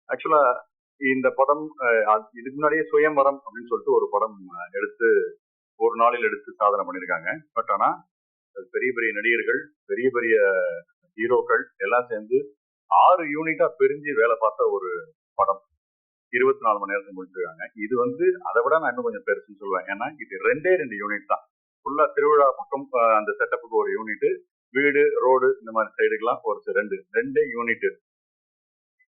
ஆக்சுவலா இந்த படம் இதுக்கு முன்னாடியே சுயம்பரம் அப்படின்னு சொல்லிட்டு ஒரு படம் எடுத்து ஒரு நாளில் எடுத்து சாதனை பண்ணியிருக்காங்க. பட் ஆனா பெரிய பெரிய நடிகர்கள், பெரிய பெரிய ஹீரோக்கள் எல்லாம் சேர்ந்து 6 யூனிட்டா பிரிஞ்சு வேலை பார்த்த ஒரு படம் 24 மணி நேரத்துக்கு முடிச்சிருக்காங்க. இது வந்து அதை விட நான் இன்னும் கொஞ்சம் பெருசுன்னு சொல்லுவேன். ஏன்னா இது 2 யூனிட் தான். ஃபுல்லா திருவிழா பக்கம் அந்த செட்டப்புக்கு ஒரு யூனிட், வீடு ரோடு இந்த மாதிரி சைடுக்கெல்லாம் ஒரு ரெண்டு யூனிட்.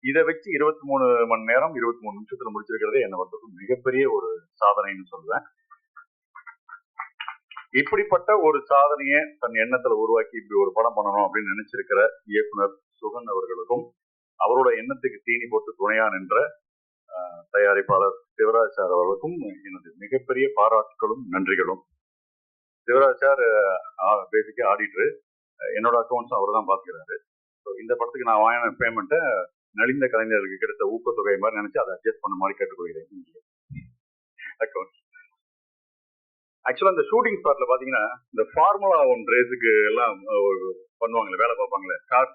இதை வச்சு 23 மணி நேரம் 23 நிமிஷத்துல முடிச்சிருக்கிறதே என்ன பொறுத்தவரைக்கும் மிகப்பெரிய ஒரு சாதனைன்னு சொல்லுவேன். இப்படிப்பட்ட ஒரு சாதனையை தன் எண்ணத்துல உருவாக்கி இப்படி ஒரு படம் பண்ணணும் அப்படின்னு நினைச்சிருக்கிற இயக்குனர் சுகன் அவர்களுக்கும், அவரோட எண்ணத்துக்கு தீனி போட்டு துணையா நின்ற தயாரிப்பாளர் சிவராஜ் சார் அவர்களுக்கும் எனது மிகப்பெரிய பாராட்டுகளும் நன்றிகளும். சிவராஜ் சார் பேசிக்கா ஆடிட்டர், என்னோட அக்கௌண்ட்ஸும் அவர் தான் பாத்துக்கிறாரு. இந்த படத்துக்கு நான் வாங்கின பேமெண்ட்டை நலிந்த கலைஞர்களுக்கு கிடைத்த ஊக்கத்தொகை மாதிரி நினைச்சு அதை அட்ஜஸ்ட் பண்ண மாதிரி கேட்டுக்கொள்கிறேன். அக்கௌண்ட் ஆக்சுவலா இந்த ஷூட்டிங் ஸ்பாட்ல பாத்தீங்கன்னா இந்த ஃபார்முலா 1 ரேஸுக்கு எல்லாம் பண்ணுவாங்களே, வேலை பார்ப்பாங்களே, கார்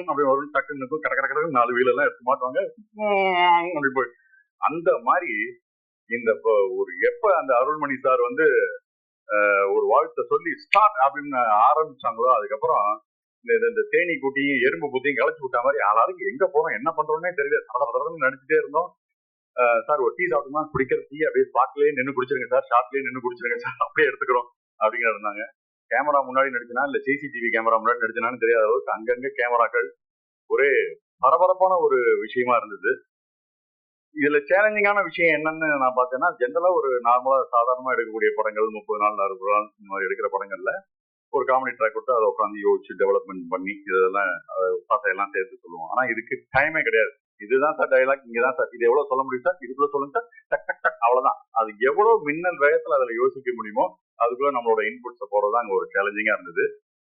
அப்படி வரும், டக்குன்னு இருக்கும், கடற்கரை 4 வீல் எல்லாம் எடுத்து மாட்டுவாங்க அப்படி போய் அந்த மாதிரி இந்த ஒரு எப்ப அந்த அருள்மணி சார் வந்து ஒரு வாழ்த்தை சொல்லி ஸ்டார்ட் அப்படின்னு ஆரம்பிச்சாங்களோ, அதுக்கப்புறம் இந்த தேனி கூட்டியும் எறும்பு கூட்டியும் களைச்சு விட்ட மாதிரி ஆளாருக்கு எங்க போறோம் என்ன பண்றோம்னே தெரியல. பதப்பதன்னு நடிச்சுட்டே இருந்தோம். சார் ஒரு டீ சாப்பிட்டோம்னா குடிக்கிற டீ அப்படியே ஸ்பாட்லயே நின்று குடிச்சிருங்க சார், ஷாப்லயே நின்று குடிச்சிருங்க சார், அப்படியே எடுத்துக்கிறோம் அப்படிங்கிற இருந்தாங்க. கேமரா முன்னாடி நடிச்சனா இல்ல சிசிடிவி கேமரா முன்னாடி நடிச்சனான்னு தெரியாத அளவுக்கு அங்கங்க கேமராக்கள், ஒரே பரபரப்பான ஒரு விஷயமா இருந்தது. இதுல சேலஞ்சிங்கான விஷயம் என்னன்னு நான் பார்த்தேன்னா, ஜென்ரலா ஒரு நார்மலா சாதாரணமா எடுக்கக்கூடிய படங்கள் 30 நாள் 60 நாள் இந்த மாதிரி எடுக்கிற படங்கள்ல ஒரு காமெடி ட்ராக் கொடுத்து அதை உட்காந்து யோசிச்சு டெவலப்மெண்ட் பண்ணி இதெல்லாம் பாசையெல்லாம் சேர்த்து சொல்லுவோம். ஆனா இதுக்கு டைமே கிடையாது. இதுதான் சார் டைலாக், இங்கதான் சார், இது எவ்வளவு சொல்ல முடியும் சார், இதுக்குள்ள சொல்லுங்க சார், டக் டக் டக், அவ்வளவுதான். அது எவ்வளவு மின்னல் வேகத்துல அதுல யோசிக்க முடியுமோ அதுக்குள்ள நம்மளோட இன்புட்ஸை போறதுதான் அங்க ஒரு சேலஞ்சிங்கா இருந்தது.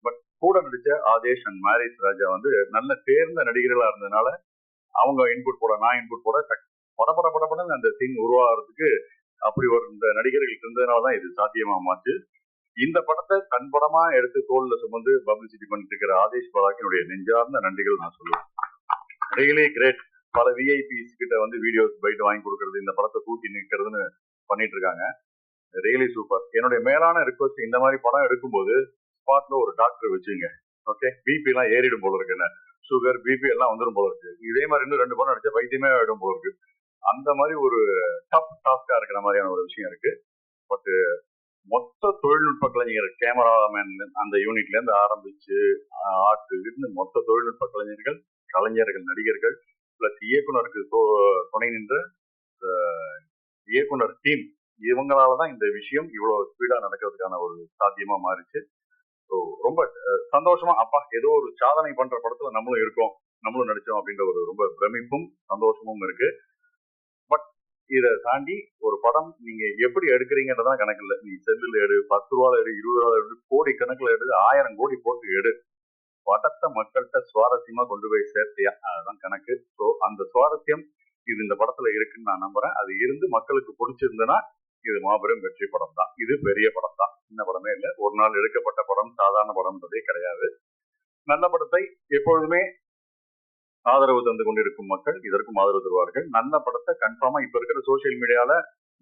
பட் கூட நடிச்ச ஆதேஷ் அண்ட் மேரேஜ் ராஜா வந்து நல்ல தேர்ந்த நடிகர்களா இருந்ததுனால அவங்க இன்புட் போட, நான் இன்புட் போட படப்படன்னு அந்த சீன் உருவாகிறதுக்கு அப்படி ஒரு இந்த நடிகர்கள் இருந்ததுனாலதான் இது சாத்தியமா மாச்சு. இந்த படத்தை தன் படமா எடுத்து தோல்ல சுமந்து பப்ளிசிட்டி பண்ணிட்டு இருக்கிற ஆதேஷ் பராக்கினுடைய நெஞ்சார்ந்த நன்றிகள் நான் சொல்லுவேன். Really great. பல விஐபிஸ் கிட்ட வந்து வீடியோஸ் பைட் வாங்கி கொடுக்கறது, இந்த படத்தை தூக்கி நிற்கிறதுன்னு பண்ணிட்டு இருக்காங்க. Really super. என்னுடைய மேலான ரிக்வஸ்ட், இந்த மாதிரி படம் எடுக்கும்போது ஸ்பாட்ல ஒரு டாக்டர் வச்சுங்க. ஓகே, பிபி எல்லாம் ஏறிடும் போல இருக்கு, என்ன சுகர் பிபி எல்லாம் வந்துடும் போல இருக்கு. இதே மாதிரி இன்னும் 2 படம் அடிச்சா வைத்தியமே ஆயிடும் போல இருக்கு. அந்த மாதிரி ஒரு டஃப் டாஸ்கா இருக்கிற மாதிரியான ஒரு விஷயம் இருக்கு. பட் மொத்த தொழில்நுட்ப கலைஞர், கேமராமேன் அந்த யூனிட்ல இருந்து ஆரம்பிச்சு இருந்து மொத்த தொழில்நுட்ப கலைஞர்கள், நடிகர்கள் பிளஸ் இயக்குனருக்கு துணை நின்ற இயக்குனர் டீம், இவங்களாலதான் இந்த விஷயம் இவ்வளவு ஸ்பீடா நடக்கிறதுக்கான ஒரு சாத்தியமா மாறிச்சு. ஸோ ரொம்ப சந்தோஷமா, அப்பா ஏதோ ஒரு சாதனை பண்ற படத்துல நம்மளும் இருக்கோம், நம்மளும் நடிச்சோம் அப்படின்ற ஒரு ரொம்ப பிரமிப்பும் சந்தோஷமும் இருக்கு. பட் இதை தாண்டி ஒரு படம் நீங்க எப்படி எடுக்கிறீங்கன்றதான் கணக்கு இல்லை. நீ செல்லுல எடு, 10 ரூபாய் எடு, 20 ரூபாய் எடு, கோடி கணக்குல எடு, 1000 கோடி போட்டு எடு, படத்தை மக்கள்கிட்ட சுவாரஸ்யமா கொண்டு போய் சேர்த்தியா, அதுதான் கணக்கு. ஸோ அந்த சுவாரஸ்யம் இது இந்த படத்துல இருக்குன்னு நான் நம்புறேன். அது இருந்து மக்களுக்கு பிடிச்சிருந்ததுன்னா இது மாபெரும் வெற்றி படம் தான். இது பெரிய படம் தான், சின்ன படமே இல்லை. ஒரு நாள் எடுக்கப்பட்ட படம், சாதாரண படம்ன்றதே கிடையாது. நல்ல படத்தை எப்பொழுதுமே ஆதரவு தந்து கொண்டிருக்கும் மக்கள் இதற்கும் ஆதரவு தருவார்கள். நல்ல படத்தை கன்ஃபார்மா இப்ப இருக்கிற சோசியல் மீடியால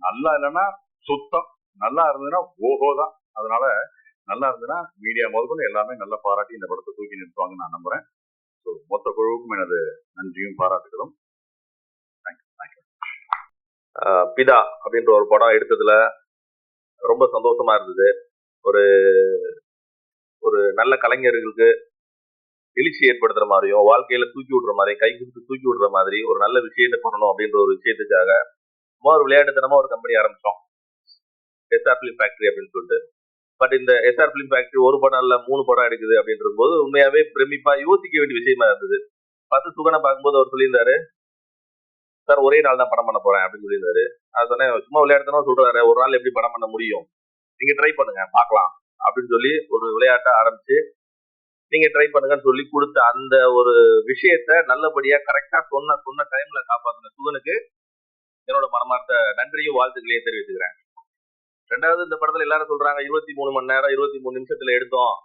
நல்லா இல்லைன்னா சுத்தம், நல்லா இருந்ததுன்னா ஓஹோதான். அதனால நல்லா இருந்ததுன்னா மீடியா முதல்ல எல்லாமே நல்ல பாராட்டி இந்த படத்தை தூக்கி நிறுத்துவாங்கன்னு நான் நம்புறேன். ஸோ மொத்த குழுவுக்கும் எனது நன்றியும் பாராட்டுகளும். பிதா அப்படின்ற ஒரு படம் எடுத்ததுல ரொம்ப சந்தோஷமா இருந்தது. ஒரு ஒரு நல்ல கலைஞர்களுக்கு எழுச்சி ஏற்படுத்துற மாதிரியும், வாழ்க்கையில தூக்கி விடுற மாதிரி, கை கொடுத்து தூக்கி விடுற மாதிரி ஒரு நல்ல விஷயத்தை பண்ணணும் அப்படின்ற ஒரு விஷயத்துக்காக ஒரு விளையாட்டுத்தனமா ஒரு கம்பெனி ஆரம்பிச்சோம், எஸ்ஆர் பிலிம் ஃபேக்டரி அப்படின்னு சொல்லிட்டு. பட் இந்த எஸ்ஆர் பிலிம் ஃபேக்டரி ஒரு படம் இல்ல 3 படம் எடுக்குது அப்படின்ற போது உண்மையாவே பிரமிப்பா யோசிக்க வேண்டிய விஷயமா இருந்தது. பார்த்து சுகனை பார்க்கும்போது அவர் சொல்லியிருந்தாரு, சார் ஒரே நாள் தான் படம் பண்ண போறேன் அப்படின்னு சொல்லியிருந்தாரு. அது சொன்னேன், சும்மா விளையாட்டுத்தனமா சொல்றாரு, ஒரு நாள் எப்படி படம் பண்ண முடியும், நீங்க ட்ரை பண்ணுங்க பார்க்கலாம் அப்படின்னு சொல்லி ஒரு விளையாட்டை ஆரம்பிச்சு நீங்க ட்ரை பண்ணுங்கன்னு சொல்லி கொடுத்த அந்த ஒரு விஷயத்த நல்லபடியா கரெக்டா சொன்ன டைம்ல காப்பாத்தின சுகனுக்கு என்னோட மனமார்ந்த நன்றியும் வாழ்த்துக்களையும் தெரிவித்துக்கிறேன். 2வது, இந்த படத்துல எல்லாரும் சொல்றாங்க 23 மணி நேரம் 23 நிமிஷத்துல எடுத்தோம்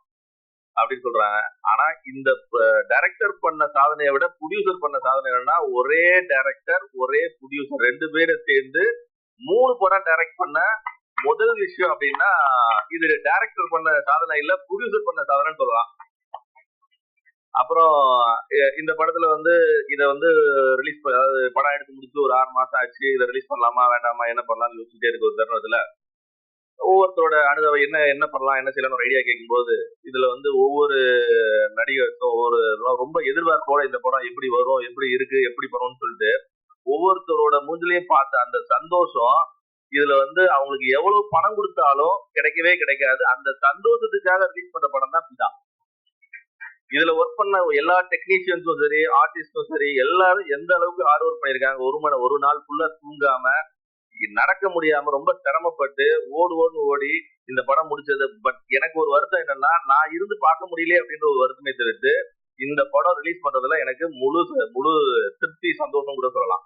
அப்படின்னு சொல்றாங்க. ஆனா இந்த டைரக்டர் பண்ண சாதனையை விட ப்ரொடியூசர் பண்ண சாதனை என்னன்னா, ஒரே டைரக்டர் ஒரே ப்ரொடியூசர் 2 பேரும் சேர்ந்து 3 படம் டைரக்ட் பண்ண முதல் விஷயம் அப்படின்னா, இது டைரக்டர் பண்ண சாதனை இல்ல, ப்ரொடியூசர் பண்ண சாதனைன்னு சொல்லலாம். அப்புறம் இந்த படத்துல வந்து இதை வந்து ரிலீஸ் அதாவது படம் எடுத்து முடிச்சு ஒரு 6 மாசம் ஆச்சு. இதை ரிலீஸ் பண்ணலாமா வேண்டாமா என்ன பண்ணலாம்னு யோசிச்சுட்டே இருக்கு ஒரு தருணத்துல. ஒவ்வொருத்தரோட அனுபவம் என்ன பண்ணலாம் என்ன செய்யலாம் ஒரு ஐடியா கேட்கும்போது, இதுல வந்து ஒவ்வொரு நடிகருக்கும் ஒவ்வொரு ரொம்ப எதிர்பார்ப்போட இந்த படம் எப்படி வரும், எப்படி இருக்கு, எப்படி பண்ணும்னு சொல்லிட்டு ஒவ்வொருத்தரோட மூஞ்சிலையும் பார்த்த அந்த சந்தோஷம் இதுல வந்து அவங்களுக்கு எவ்வளவு பணம் கொடுத்தாலும் கிடைக்கவே கிடைக்காது. அந்த சந்தோஷத்துக்காக ரிலீஸ் பண்ண படம் தான் பிதா. இதுல ஒர்க் பண்ண எல்லா டெக்னீஷியன்ஸும் சரி, ஆர்டிஸ்டும் சரி, எல்லாரும் எந்த அளவுக்கு ஹார்ட் ஒர்க் பண்ணிருக்காங்க. ஒரு நாள் ஃபுல்லா தூங்காம, நடக்க முடியாம ரொம்ப சிரமப்பட்டு ஓடி இந்த படம் முடிச்சது. பட் எனக்கு ஒரு வருத்தம் என்னன்னா, நான் இருந்து பார்க்க முடியல அப்படின்ற ஒரு வருத்தமே தவிர்த்து இந்த படம் ரிலீஸ் பண்றதுல எனக்கு முழு திருப்தி சந்தோஷம் கூட சொல்லலாம்.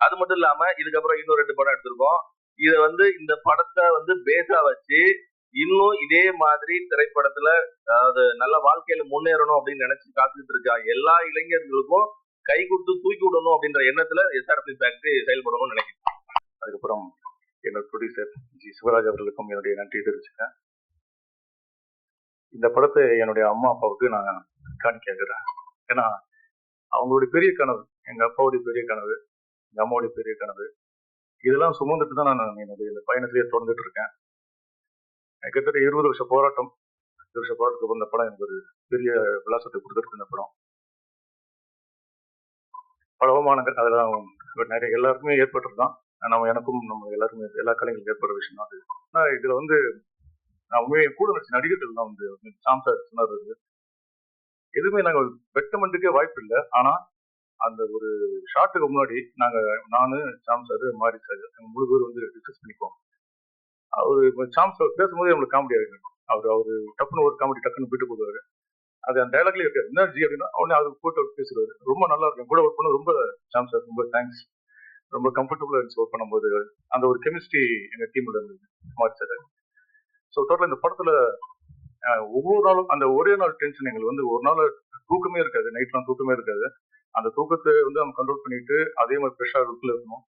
அது மட்டும் இல்லாம இதுக்கப்புறம் இன்னும் 2 படம் எடுத்திருக்கோம். இதை வந்து இந்த படத்தை வந்து பேஸா வச்சு இன்னும் இதே மாதிரி திரைப்படத்துல அதாவது நல்ல வாழ்க்கையில முன்னேறணும் அப்படின்னு நினைச்சு காத்துட்டு இருக்கா எல்லா இளைஞர்களுக்கும் கை கொடுத்து தூக்கி விடணும் அப்படின்ற எண்ணத்துல எஸ்ஆர்பி ஃபேக்டரி செயல்படணும்னு நினைக்கிறேன். அதுக்கப்புறம் என்னோட ப்ரொடியூசர் ஜி சிவராஜ் அவர்களுக்கும் என்னுடைய நன்றி தெரிவிச்சுக்கிறேன். இந்த படத்தை என்னுடைய அம்மா அப்பாவுக்கு நான் காணிக்கிறேன். ஏன்னா அவங்களுடைய பெரிய கனவு, எங்க அப்பாவுடைய பெரிய கனவு, எங்க அம்மாவுடைய பெரிய கனவு, இதெல்லாம் சுமந்துட்டு தான் நான் என்னுடைய இந்த பயணத்திலேயே தொடர்ந்துட்டு இருக்கேன். கிட்டத்தட்ட 20 வருஷ போராட்டம். 20 வருஷ போராட்டத்துக்கு இந்த படம் எனக்கு ஒரு பெரிய விலாசத்தை கொடுத்துருக்கு. இந்த படம் பல அவமானங்கள் அதெல்லாம் நிறைய எல்லாருக்குமே ஏற்பட்டுருதான். நம்ம எனக்கும் நம்ம எல்லாருமே எல்லா கலைஞர்களுக்கும் ஏற்படுற விஷயம் தான் அது. ஆனால் இதுல வந்து நான் உண்மையை கூட நடிச்ச நடிகர்கள் தான் வந்து சாம் சார் சொன்னார், எதுவுமே நாங்கள் வெட்டமெண்ட்டுக்கே வாய்ப்பு இல்லை. ஆனா அந்த ஒரு ஷாட்டுக்கு முன்னாடி நானு சாம் சார் மாரி சார் முழு பேர் வந்து டிஸ்கஸ் பண்ணிப்போம். அவரு சாம் சார் பேசும்போது நம்மளுக்கு காமெடி ஆகிடும். அவரு டப்புன்னு ஒரு காமெடி டக்குன்னு போயிட்டு போடுவாரு. அது அந்த டைலாக்லயே இருக்காது. என்ன ஜி அப்படின்னா உடனே அது போட்டு பேசுவாரு. ரொம்ப நல்லா இருக்கும். கூட ஒர்க் பண்ண ரொம்ப சாம் சார் ரொம்ப தேங்க்ஸ். ரொம்ப கம்ஃபர்டபுளா இருந்துச்சு ஒர்க் பண்ணும்போது. அந்த ஒரு கெமிஸ்ட்ரி எங்க டீம்ல இருந்தது மாரி சார். ஸோ டோட்டல் இந்த படத்துல ஒவ்வொரு நாளும் அந்த ஒரே நாள் டென்ஷன் எங்களுக்கு வந்து ஒரு நாள் தூக்கமே இருக்காது. நைட்லாம் தூக்கமே இருக்காது. அந்த தூக்கத்தை வந்து நம்ம கண்ட்ரோல் பண்ணிட்டு அதே மாதிரி ஃப்ரெஷ்ஷா லுக்ல இருக்கணும்.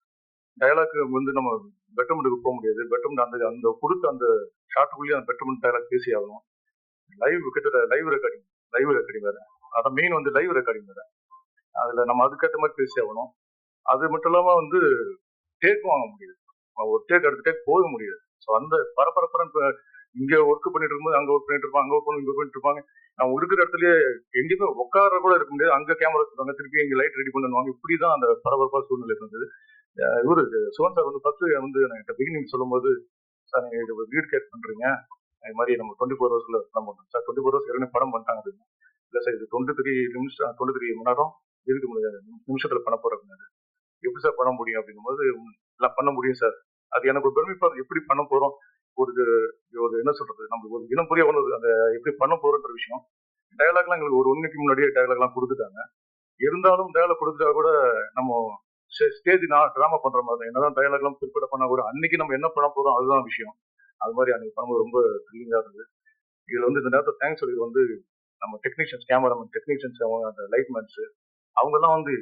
டயலாக் வந்து நம்ம பெட்டமெண்ட்டுக்கு போக முடியாது. பெட்டமெண்ட் அந்த அந்த கொடுத்த அந்த ஷார்ட்டுக்குள்ளேயே அந்த பெட்டமெண்ட் டயலாக் பேசி ஆகணும். கிட்டத்தட்ட லைவ் ரெக்கார்டிங் வேற. அதான் மெயின் வந்து லைவ் ரெக்கார்டிங் வேற. அதுல நம்ம அதுக்கேற்ற மாதிரி பேசி ஆகணும். அது மட்டும் இல்லாம வந்து டேக்கும் வாங்க முடியாது. ஒரு டேக் அடுத்த டேக் போக முடியாது. ஸோ அந்த பரபரப்புற இங்க ஒர்க் பண்ணிட்டு இருக்கும்போது அங்க ஒர்க் பண்ணிட்டு இருப்பாங்க, அங்க ஒர்க் பண்ணி இங்க பண்ணிட்டு இருப்பாங்க. நம்ம இருக்கிற இடத்துலயே எங்கேயுமே உட்கார கூட இருக்க முடியாது. அங்க கேமரா வச்சுருவாங்க, திருப்பி இங்க லைட் ரெடி பண்ணுவாங்க. இப்படிதான் அந்த பரபரப்பா சூழ்நிலை இருந்தது. இவரு சுவன் சார் வந்து ஃபர்ஸ்ட் வந்து என்கிட்ட பிகினிங் சொல்லும்போது, சார் நீங்க இது லீட் கேட் பண்றீங்க, இது மாதிரி நம்ம 24 ஹவர்ஸ்ல படம் பண்ணோம் சார். 24 ஹவர்ஸ் ஏற்கனவே படம் பண்ணிட்டாங்க. இல்லை சார் இது 23 நிமிஷம் 23 மணி நேரம் இருக்க முடியாது, நிமிஷத்துல பண்ண போறோம். எப்படி சார் பண்ண முடியும் அப்படிங்கும் போது, எல்லாம் பண்ண முடியும் சார். அது எனக்கு ஒரு பெருமைப்பா எப்படி பண்ண போறோம், ஒரு ஒரு என்ன சொல்றது, நம்மளுக்கு ஒரு இனம் புரிய ஒன்று அந்த எப்படி பண்ண போறோன்ற விஷயம். டயலாக்லாம் எங்களுக்கு ஒரு 1 வீக் முன்னாடியே டயலாக்லாம் கொடுத்துட்டாங்க. இருந்தாலும் டயலாக் கொடுத்துட்டா கூட நம்ம ஸ்டேஜ் டிராமா பண்ற மாதிரி என்னதான் டயலாக்லாம் ப்ரிப்பேர் பண்ணா கூட அன்னைக்கு நம்ம என்ன பண்ண போறோம் அதுதான் விஷயம். அது மாதிரி அன்னைக்கு பண்ணும்போது ரொம்ப த்ரில்லிங்கா இருந்தது. இதுல வந்து இந்த நேரத்தில் தேங்க்ஸ் சொல்லி வந்து நம்ம டெக்னீஷியன்ஸ், கேமராமேன் டெக்னீஷியன்ஸ், அவங்க அந்த லைட்மேன்ஸ் அவங்க எல்லாம் வந்து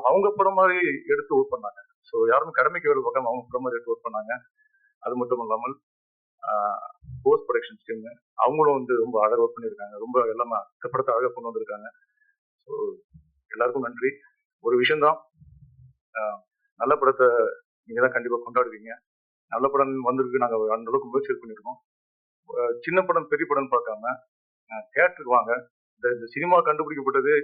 அவங்க படம் மாதிரி எடுத்து ஒர்க் பண்ணாங்க. ஸோ யாருமே கடமைக்கு வேலை பார்க்காம அவங்க படம் மாதிரி எடுத்து ஒர்க் பண்ணாங்க. அது மட்டும் இல்லாமல் போஸ்ட் ப்ரொடக்ஷன் டீம் அவங்களும் வந்து ரொம்ப அழகாக ஒர்க் பண்ணியிருக்காங்க. ரொம்ப எல்லாமே படத்தை அழகாக கொண்டு வந்திருக்காங்க. ஸோ எல்லாருக்கும் நன்றி. ஒரு விஷயம்தான், நல்ல படத்தை நீங்க தான் கண்டிப்பா கொண்டாடுவீங்க. நல்ல படம் வந்திருக்கு, நாங்க அந்த அளவுக்கு முயற்சி பண்ணிருக்கோம். சின்ன படம் பெரிய படம் பார்க்காம தியேட்டருக்கு வாங்க. இந்த சினிமா கண்டுபிடிக்கப்பட்டது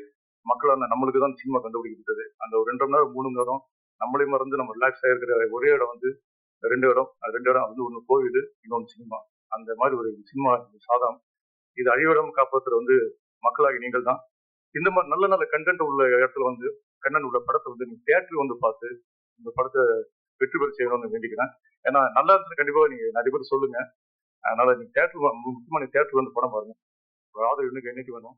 மக்களான நம்மளுக்கு தான் சினிமா கண்டுபிடிக்கப்பட்டது. அந்த ஒரு 2 மணி நேரம் 3 மணி நேரம் நம்மளே மறந்து நம்ம ரிலாக்ஸ் ஆகிருக்கிற ஒரே இடம் வந்து 2 இடம். அது 2 இடம் வந்து ஒன்று கோவில், இன்னொன்று சினிமா. அந்த மாதிரி ஒரு சினிமா சாதம். இது அழிவிடம் காப்பாற்றுற வந்து மக்களாகி நீங்கள் தான். இந்த மாதிரி நல்ல நல்ல கண்டென்ட் உள்ள இடத்துல வந்து கண்டென்ட் உள்ள படத்தை வந்து நீங்க தியேட்டருக்கு வந்து பார்த்து இந்த படத்தை வெற்றி பெற செய்யணும்னு வேண்டிக்கிறேன். ஏன்னா நல்லா இருந்து கண்டிப்பா நீங்க நிறைய பேர் சொல்லுங்க. அதனால நீங்க தியேட்டர் முக்கியமா நீங்க தியேட்டருக்கு வந்து படம் பாருங்க. ஆதரவு என்னைக்கு வேணும்.